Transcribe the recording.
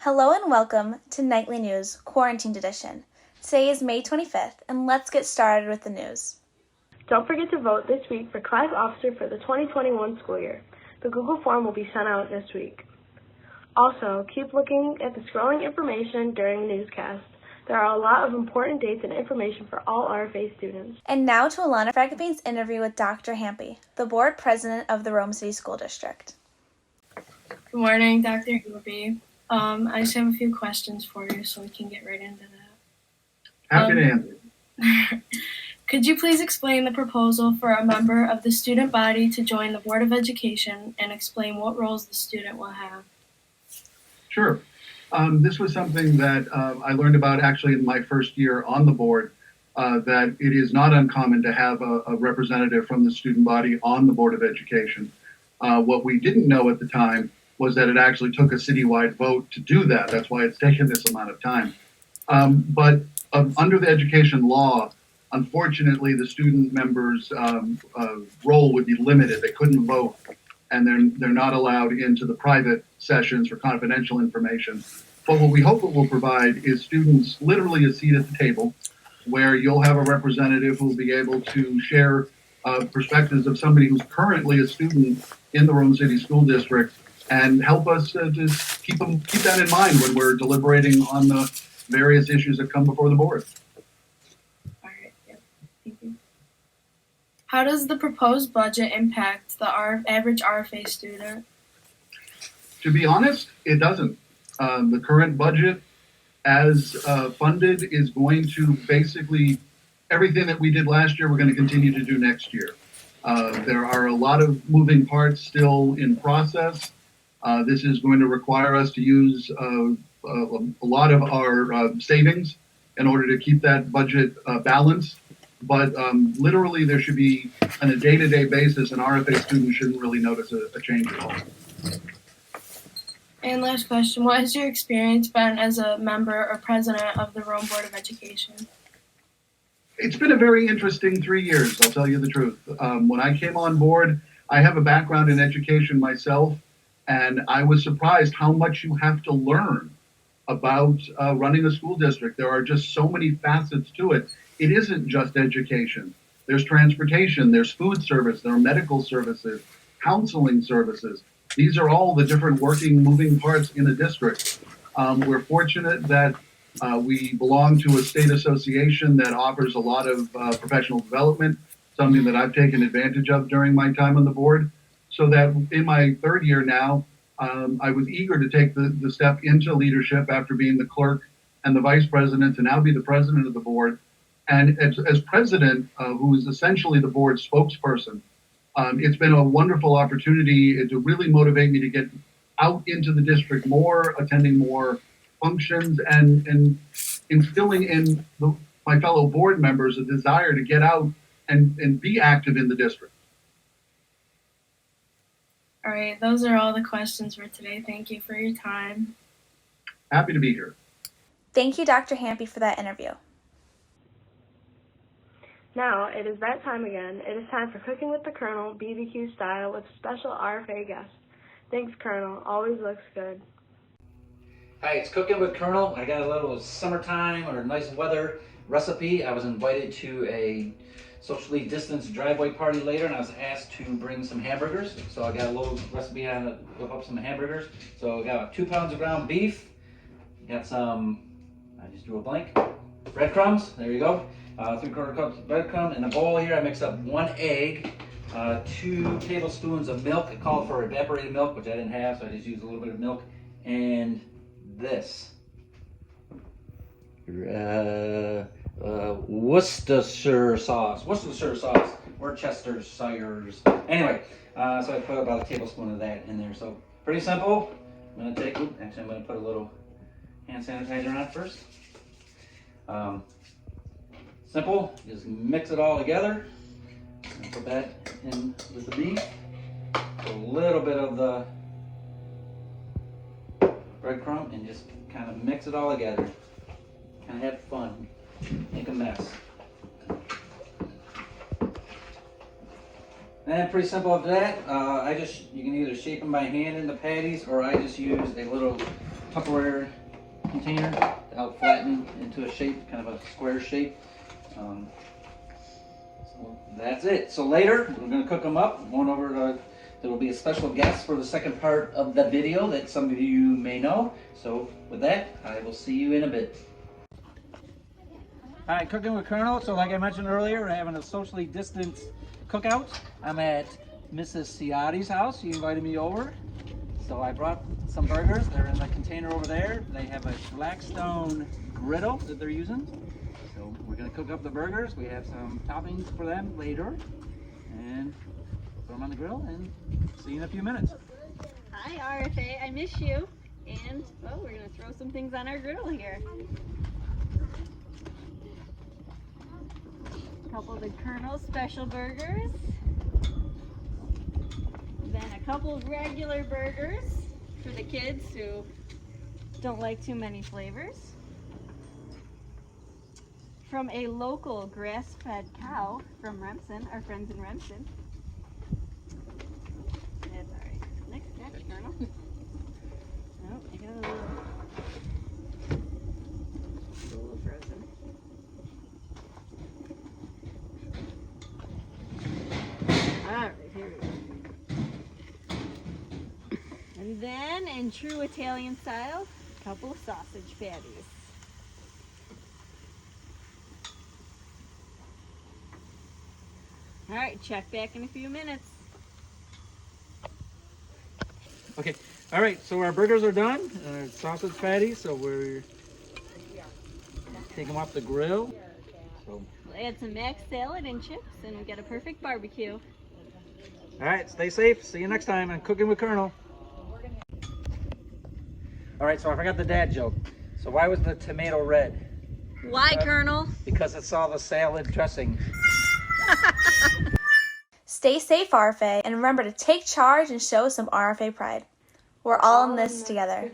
Hello and welcome to Nightly News Quarantined Edition. Today is May 25th, and let's get started with the news. Don't forget to vote this week for class officer for the 2021 school year. The Google form will be sent out this week. Also, keep looking at the scrolling information during the newscast. There are a lot of important dates and information for all RFA students. And now to Alana Fragapane's interview with Dr. Hampe, the board president of the Rome City School District. Good morning, Dr. Hampe. I just have a few questions for you so we can get right into that. Happy to answer. Could you please explain the proposal for a member of the student body to join the Board of Education and explain what roles the student will have? Sure. This was something that I learned about actually in my first year on the board, that it is not uncommon to have a representative from the student body on the Board of Education. What we didn't know at the time was that it actually took a citywide vote to do that. That's why it's taken this amount of time. But under the education law, unfortunately, the student members' role would be limited. They couldn't vote, and they're not allowed into the private sessions for confidential information. But what we hope it will provide is students literally a seat at the table, where you'll have a representative who will be able to share perspectives of somebody who's currently a student in the Rome City School District, and help us just keep that in mind when we're deliberating on the various issues that come before the board. All right, yep, thank you. How does the proposed budget impact the average RFA student? To be honest, it doesn't. The current budget, as funded, is going to basically everything that we did last year, we're going to continue to do next year. There are a lot of moving parts still in process. This is going to require us to use a lot of our savings in order to keep that budget balanced. But literally, there should be, on a day-to-day basis, an RFA student shouldn't really notice a change at all. And last question, what has your experience been as a member or president of the Rome Board of Education? It's been a very interesting 3 years, I'll tell you the truth. When I came on board, I have a background in education myself, and I was surprised how much you have to learn about running a school district. There are just so many facets to it. It isn't just education. There's transportation, there's food service, there are medical services, counseling services. These are all the different moving parts in a district. We're fortunate that we belong to a state association that offers a lot of professional development, something that I've taken advantage of during my time on the board. So that in my third year now, I was eager to take the step into leadership after being the clerk and the vice president to now be the president of the board. And as president, who is essentially the board's spokesperson, it's been a wonderful opportunity to really motivate me to get out into the district more, attending more functions, and instilling in my fellow board members a desire to get out and be active in the district. All right, those are all the questions for today. Thank you for your time. Happy to be here. Thank you, Dr. Hampe, for that interview. Now, it is that time again. It is time for Cooking with the Colonel, BBQ style, with a special RFA guest. Thanks, Colonel. Always looks good. Hi, it's Cooking with Colonel. I got a little summertime or nice weather recipe. I was invited to a socially distanced driveway party later, and I was asked to bring some hamburgers. So I got a little recipe on to whip up some hamburgers. So I got about 2 pounds of ground beef. Got some, I just drew a blank, breadcrumbs. There you go. 3/4 cups of breadcrumbs. In a bowl here, I mixed up 1 egg, 2 tablespoons of milk. I called for evaporated milk, which I didn't have, so I just used a little bit of milk. And this. Worcestershire sauce. Worcestershires. Anyway, so I put about a tablespoon of that in there. So pretty simple. I'm going to put a little hand sanitizer on first. Simple. Just mix it all together. And put that in with the beef. Put a little bit of the breadcrumb and just kind of mix it all together. Kind of have fun. Make a mess. And pretty simple after that. You can either shape them by hand in the patties, or I just use a little Tupperware container to help flatten into a shape, kind of a square shape. So that's it. So later we're going to cook them up. Going over to, there will be a special guest for the second part of the video that some of you may know. So with that, I will see you in a bit. All right, cooking with Colonel. So like I mentioned earlier, we're having a socially distanced cookout. I'm at Mrs. Ciotti's house. She invited me over. So I brought some burgers. They're in the container over there. They have a Blackstone griddle that they're using. So we're gonna cook up the burgers. We have some toppings for them later. And put them on the grill and see you in a few minutes. Hi RFA, I miss you. And, well, we're gonna throw some things on our griddle here. A couple of the Colonel special burgers. Then a couple of regular burgers for the kids who don't like too many flavors. From a local grass-fed cow from Remsen, our friends in Remsen. That's alright. Next catch, Colonel. Oh, I got a little frozen. Alright, here we go. And then, in true Italian style, a couple of sausage patties. Alright, check back in a few minutes. Okay, all right, so our burgers are done, sausage patties, so we're taking them off the grill. So, We'll add some mac salad and chips, and we got a perfect barbecue. all right, stay safe. See you next time on Cooking with Colonel. All right, so I forgot the dad joke. So why was the tomato red? Why, Colonel? Because it saw the salad dressing. Stay safe, RFA, and remember to take charge and show some RFA pride. We're all in this together.